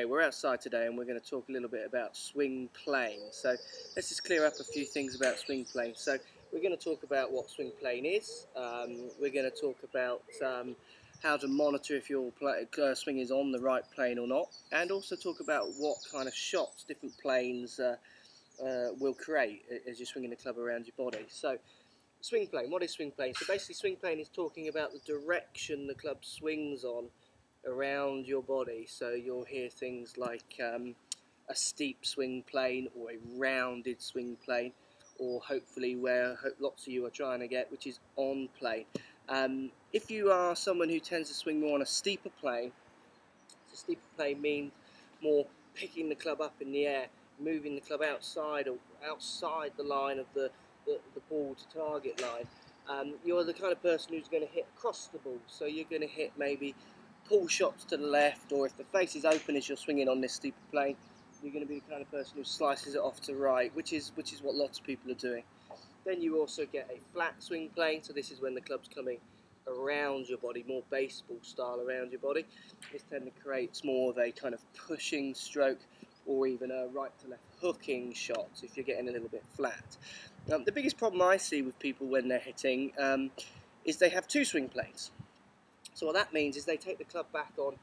Okay, we're outside today and we're going to talk a little bit about swing playing. So let's just clear up a few things about swing playing. So we're going to talk about what swing playing is. We're going to talk about how to monitor if your swing is on the right plane or not, and also talk about what kind of shots different planes will create as you're swinging the club around your body. So swing playing, what is swing playing? So basically swing playing is talking about the direction the club swings on around your body. So you'll hear things like a steep swing plane or a rounded swing plane, or hopefully where lots of you are trying to get, which is on plane. If you are someone who tends to swing more on a steeper plane, so steeper plane means more picking the club up in the air, moving the club outside the line of the ball to target line. You're the kind of person who's going to hit across the ball, so you're going to hit maybe pull shots to the left, or if the face is open as you're swinging on this steeper plane, you're going to be the kind of person who slices it off to right, which is what lots of people are doing. Then you also get a flat swing plane, so this is when the club's coming around your body, more baseball style around your body. This tends to create more of a kind of pushing stroke, or even a right to left hooking shot if you're getting a little bit flat. The biggest problem I see with people when they're hitting is they have two swing planes. So what that means is they take the club back on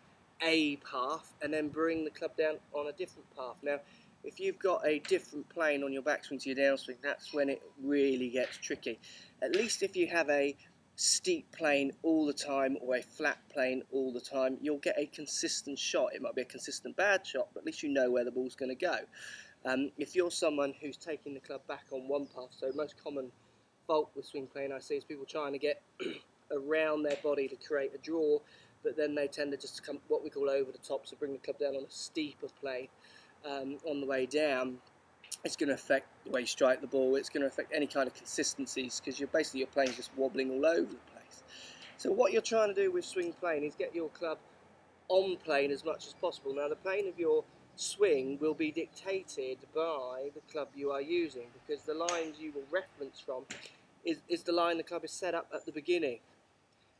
a path and then bring the club down on a different path. Now, if you've got a different plane on your backswing to your downswing, that's when it really gets tricky. At least if you have a steep plane all the time or a flat plane all the time, you'll get a consistent shot. It might be a consistent bad shot, but at least you know where the ball's going to go. If you're someone who's taking the club back on one path, so most common fault with swing playing I see is people trying to get around their body to create a draw, but then they tend to just come what we call over the top, so bring the club down on a steeper plane on the way down. It's going to affect the way you strike the ball. It's going to affect any kind of consistencies, because your plane's just wobbling all over the place. So what you're trying to do with swing playing is get your club on plane as much as possible. Now the plane of your swing will be dictated by the club you are using, because the lines you will reference from is the line the club is set up at the beginning.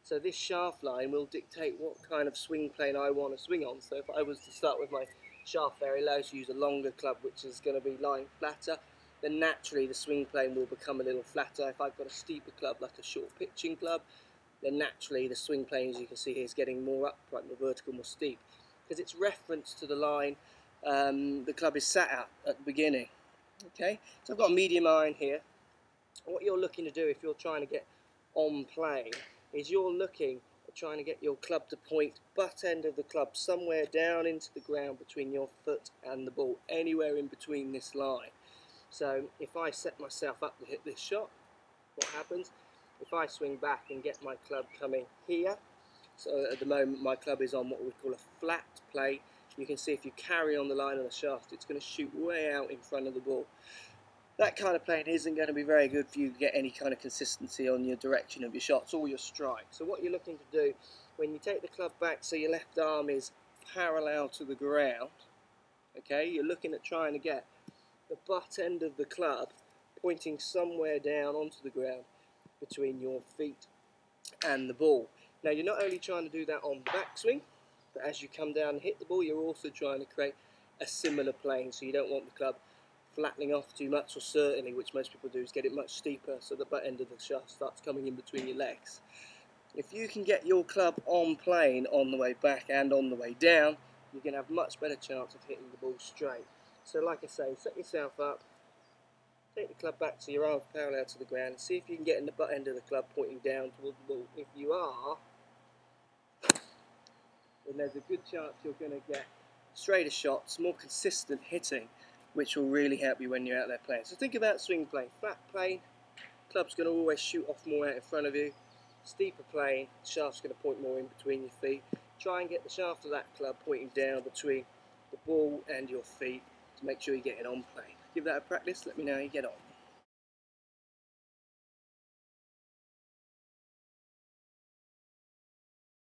So this shaft line will dictate what kind of swing plane I want to swing on. So if I was to start with my shaft very low, so use a longer club which is going to be lying flatter, then naturally the swing plane will become a little flatter. If I've got a steeper club like a short pitching club, then naturally the swing plane, as you can see here, is getting more upright, more vertical, more steep, because it's referenced to the line the club is sat at the beginning. Okay, so I've got a medium iron here. What you're looking to do if you're trying to get on plane is you're looking at trying to get your club to point butt end of the club somewhere down into the ground between your foot and the ball, anywhere in between this line. So if I set myself up to hit this shot, what happens? If I swing back and get my club coming here, so at the moment my club is on what we call a flat plane, you can see if you carry on the line of the shaft, it's going to shoot way out in front of the ball. That kind of plane isn't going to be very good for you to get any kind of consistency on your direction of your shots or your strike. So what you're looking to do when you take the club back, so your left arm is parallel to the ground, okay, you're looking at trying to get the butt end of the club pointing somewhere down onto the ground between your feet and the ball. Now you're not only trying to do that on the backswing, but as you come down and hit the ball, you're also trying to create a similar plane, so you don't want the club flattening off too much, or certainly, which most people do, is get it much steeper so the butt end of the shaft starts coming in between your legs. If you can get your club on plane on the way back and on the way down, you're going to have much better chance of hitting the ball straight. So like I say, set yourself up, take the club back so your arms parallel to the ground, and see if you can get in the butt end of the club pointing down towards the ball. If you are, then there's a good chance you're going to get straighter shots, more consistent hitting, which will really help you when you're out there playing. So think about swing plane. Flat plane, club's going to always shoot off more out in front of you. Steeper plane, shaft's going to point more in between your feet. Try and get the shaft of that club pointing down between the ball and your feet to make sure you're getting on plane. Give that a practice, let me know how you get on.